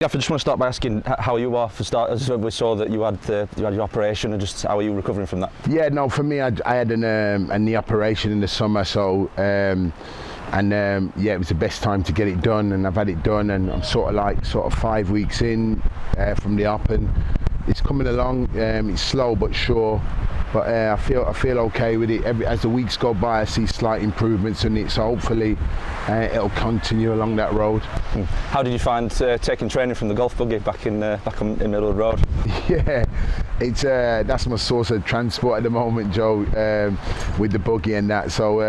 I just want to start by asking how you are for starters. We saw that you had your operation, and just how are you recovering from that? Yeah, no, for me, I had a knee operation in the summer, so yeah, it was the best time to get it done, and I've had it done, and I'm sort of 5 weeks in from the op, and it's coming along. It's slow but sure, but I feel okay with it. As the weeks go by, I see slight improvements in it, so hopefully it'll continue along that road. How did you find taking training from the golf buggy back in Middle Road? Yeah, it's that's my source of transport at the moment, Joe, with the buggy and that. So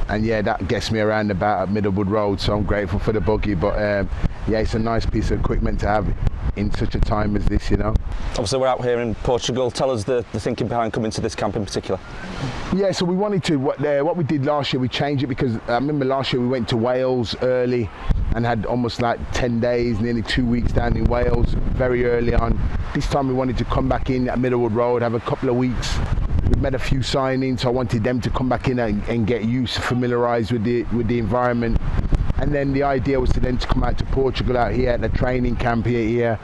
and yeah, that gets me around about at Middlewood Road, so I'm grateful for the buggy. But yeah, it's a nice piece of equipment to have in such a time as this, you know. Obviously, we're out here in Portugal. Tell us the thinking behind coming to this camp in particular. Yeah, so we wanted to, what we did last year, we changed it because I remember last year we went to Wales early and had almost like 10 days, nearly 2 weeks down in Wales very early on. This time we wanted to come back in at Middlewood Road, have a couple of weeks. We've made a few signings, so I wanted them to come back in and get used, familiarised with the environment. And then the idea was to come out to Portugal out here at the training camp here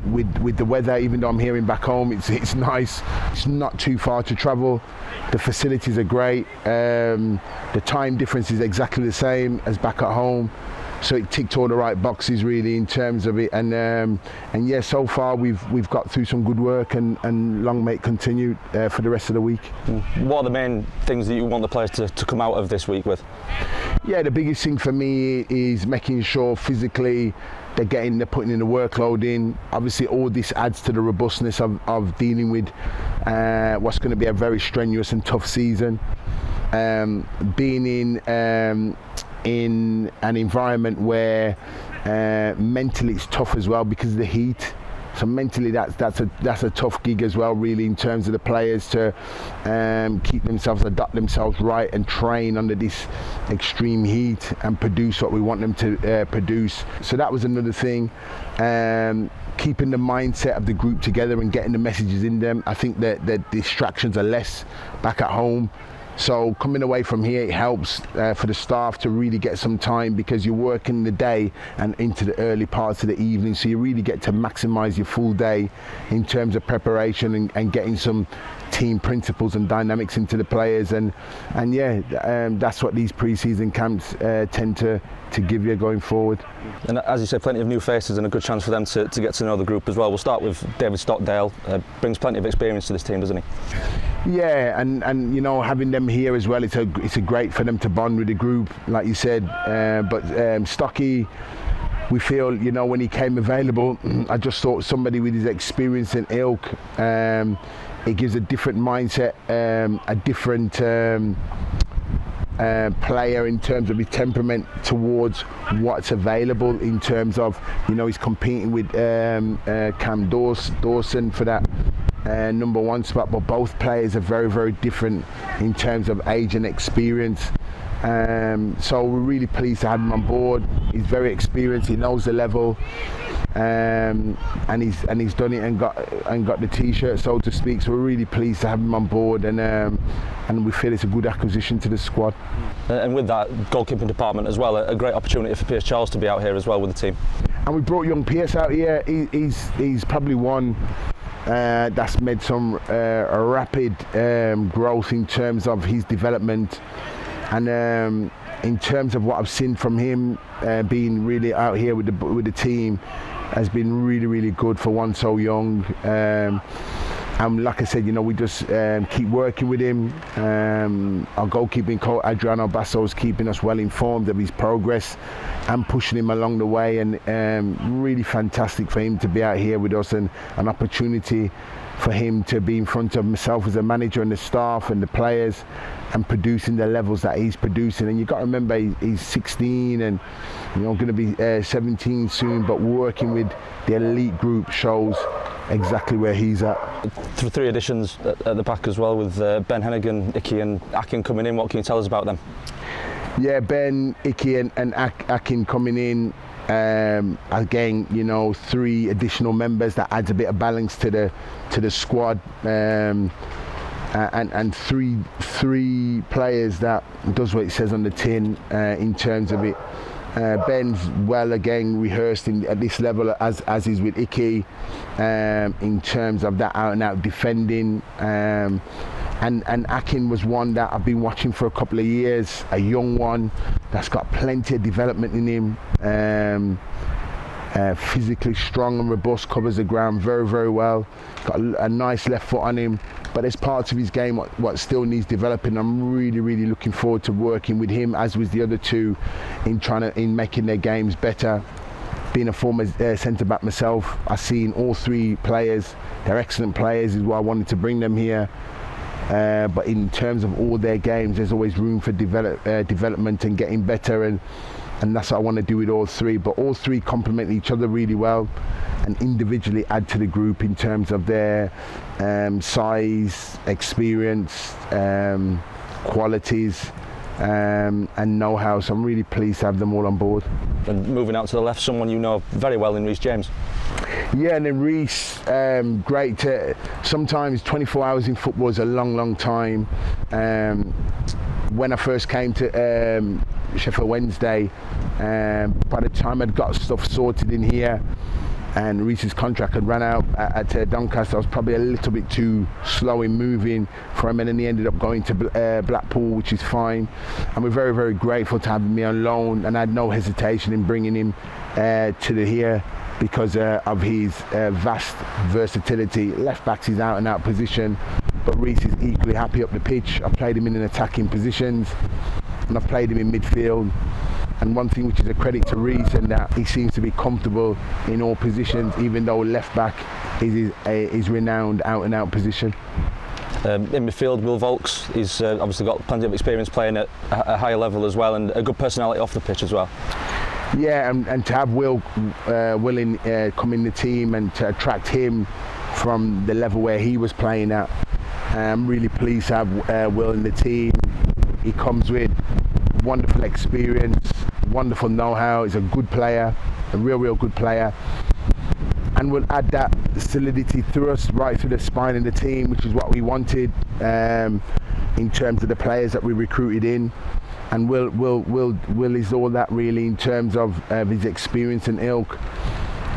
with the weather. Even though I'm hearing back home, it's nice. It's not too far to travel. The facilities are great. The time difference is exactly the same as back at home. So it ticked all the right boxes really in terms of it, and yeah, so far we've got through some good work, and long may it continue for the rest of the week. What are the main things that you want the players to come out of this week with? Yeah, the biggest thing for me is making sure physically they're putting in the workload in. Obviously, all this adds to the robustness of dealing with what's going to be a very strenuous and tough season. Being in an environment where mentally it's tough as well because of the heat. So mentally that's a tough gig as well, really, in terms of the players to adapt themselves right and train under this extreme heat and produce what we want them to produce. So that was another thing. Keeping the mindset of the group together and getting the messages in them. I think that the distractions are less back at home. So coming away from here, it helps for the staff to really get some time, because you're working the day and into the early parts of the evening, so you really get to maximise your full day in terms of preparation and getting some team principles and dynamics into the players, and yeah, that's what these pre-season camps tend to give you going forward. And as you said, plenty of new faces and a good chance for them to get to know the group as well. We'll start with David Stockdale. Brings plenty of experience to this team, doesn't he? Yeah, and you know, having them here as well, it's a great for them to bond with the group, like you said. But Stocky, we feel, you know, when he came available, I just thought somebody with his experience and ilk, it gives a different mindset, a different player in terms of his temperament towards what's available, in terms of, you know, he's competing with Cam Dawson for that number one spot, but both players are very, very different in terms of age and experience. So we're really pleased to have him on board. He's very experienced, he knows the level, and he's done it and got the t-shirt, so to speak. So we're really pleased to have him on board, and we feel it's a good acquisition to the squad. And with that goalkeeping department as well, a great opportunity for Pierce Charles to be out here as well with the team. And we brought young Pierce out here. He's probably one that's made some rapid growth in terms of his development, and in terms of what I've seen from him being really out here with the team, has been really, really good for one so young. And like I said, you know, we just keep working with him. Our goalkeeping coach Adriano Basso is keeping us well informed of his progress and pushing him along the way, and really fantastic for him to be out here with us, and an opportunity for him to be in front of myself as a manager and the staff and the players, and producing the levels that he's producing. And you've got to remember, he's 16 and, you know, going to be 17 soon, but working with the elite group shows exactly where he's at. Three additions at the back as well, with Ben Hennigan, Icky and Akin coming in. What can you tell us about them? Yeah, Ben, Icky and Akin coming in. Again, you know, three additional members that adds a bit of balance to the squad, and three players that does what it says on the tin in terms of it. Ben's well again rehearsed at this level as is with Icky, in terms of that out and out defending. And Akin was one that I've been watching for a couple of years, a young one that's got plenty of development in him. Physically strong and robust, covers the ground very, very well. Got a nice left foot on him, but there's parts of his game what still needs developing. I'm really, really looking forward to working with him, as with the other two, in making their games better. Being a former centre back myself, I've seen all three players. They're excellent players, is why I wanted to bring them here. But in terms of all their games, there's always room for development and getting better, and that's what I want to do with all three. But all three complement each other really well and individually add to the group in terms of their size, experience, qualities, and know-how. So I'm really pleased to have them all on board. And moving out to the left, someone you know very well in Reece James. Yeah, and then Reece, great to, sometimes 24 hours in football is a long, long time. When I first came to Sheffield Wednesday, by the time I'd got stuff sorted in here and Reece's contract had run out at Doncaster, I was probably a little bit too slow in moving for him, and then he ended up going to Blackpool, which is fine. And we're very, very grateful to have me on loan, and I had no hesitation in bringing him to here because of his vast versatility. Left back's his out and out position, but Reece is equally happy up the pitch. I've played him in attacking positions and I've played him in midfield. And one thing which is a credit to Reece, and that he seems to be comfortable in all positions, even though left back is his renowned out and out position. In midfield, Will Volks, he's obviously got plenty of experience playing at a higher level as well, and a good personality off the pitch as well. Yeah, and to have Will come in the team and to attract him from the level where he was playing at, I'm really pleased to have Will in the team. He comes with wonderful experience, wonderful know-how. He's a good player, a real good player, and will add that solidity through us, right through the spine of the team, which is what we wanted in terms of the players that we recruited in. And Will is all that really in terms of his experience and ilk.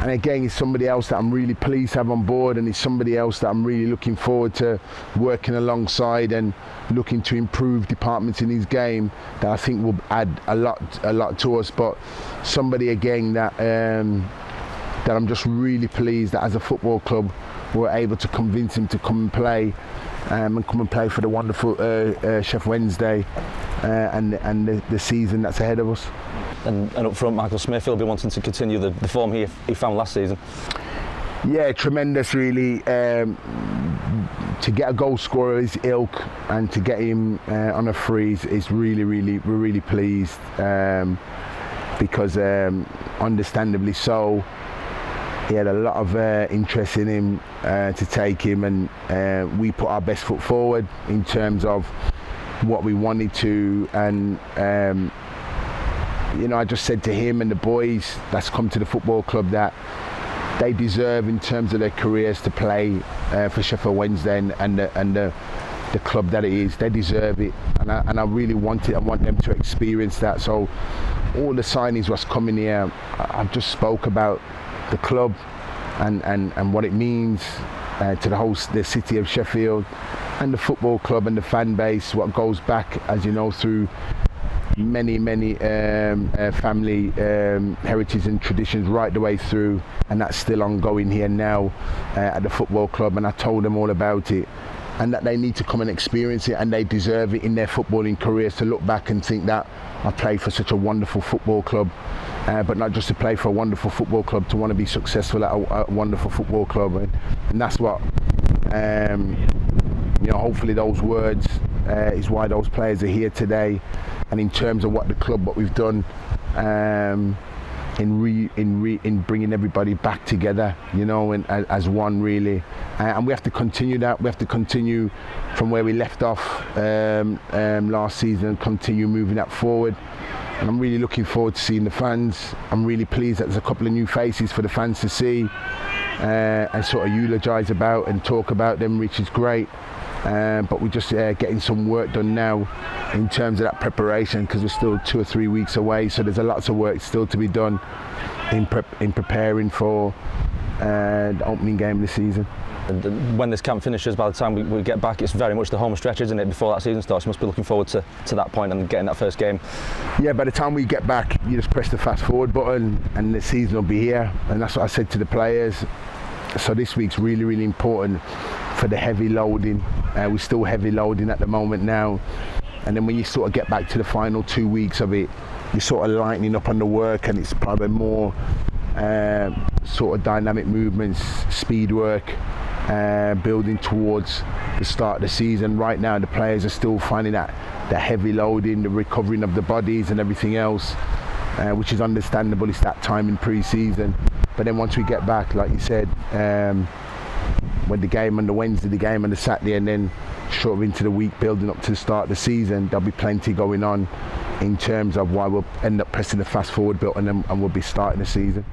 And again, he's somebody else that I'm really pleased to have on board, and he's somebody else that I'm really looking forward to working alongside and looking to improve departments in his game that I think will add a lot to us. But somebody again that I'm just really pleased that as a football club we're able to convince him to come and play for the wonderful Sheffield Wednesday and the season that's ahead of us. And up front, Michael Smith, he'll be wanting to continue the form he found last season. Yeah, tremendous really. To get a goal scorer is ilk, and to get him on a free is really, we're really pleased, because understandably so, he had a lot of interest in him to take him, and we put our best foot forward in terms of what we wanted to, and I just said to him and the boys that's come to the football club that they deserve, in terms of their careers, to play for Sheffield Wednesday and the club that it is. They deserve it, and I really want it. I want them to experience that. So all the signings was coming here, I've just spoke about the club and what it means to the city of Sheffield and the football club and the fan base, what goes back, as you know, through many family heritage and traditions right the way through, and that's still ongoing here now at the football club. And I told them all about it, and that they need to come and experience it, and they deserve it in their footballing careers to look back and think that I played for such a wonderful football club, but not just to play for a wonderful football club, to want to be successful at a wonderful football club. And that's what hopefully those words is why those players are here today. And in terms of what we've done in bringing everybody back together, and as one really, and we have to continue that. We have to continue from where we left off last season and continue moving that forward. And I'm really looking forward to seeing the fans. I'm really pleased that there's a couple of new faces for the fans to see and sort of eulogise about and talk about them, which is great. but we're just getting some work done now in terms of that preparation, because we're still 2 or 3 weeks away, so there's lots of work still to be done in preparing for the opening game of the season. And when this camp finishes, by the time we get back, it's very much the home stretch, isn't it, before that season starts? You must be looking forward to that point and getting that first game. Yeah, by the time we get back, you just press the fast forward button and the season will be here, and that's what I said to the players. So this week's really, really important for the heavy loading. We're still heavy loading at the moment now, and then when you sort of get back to the final 2 weeks of it, you're sort of lightening up on the work, and it's probably more sort of dynamic movements, speed work, building towards the start of the season. Right now the players are still finding that the heavy loading, the recovering of the bodies and everything else, which is understandable. It's that time in pre-season, but then once we get back, like you said, when the game on the Wednesday, the game on the Saturday, and then sort of into the week building up to the start of the season, there'll be plenty going on in terms of why we'll end up pressing the fast forward button and we'll be starting the season.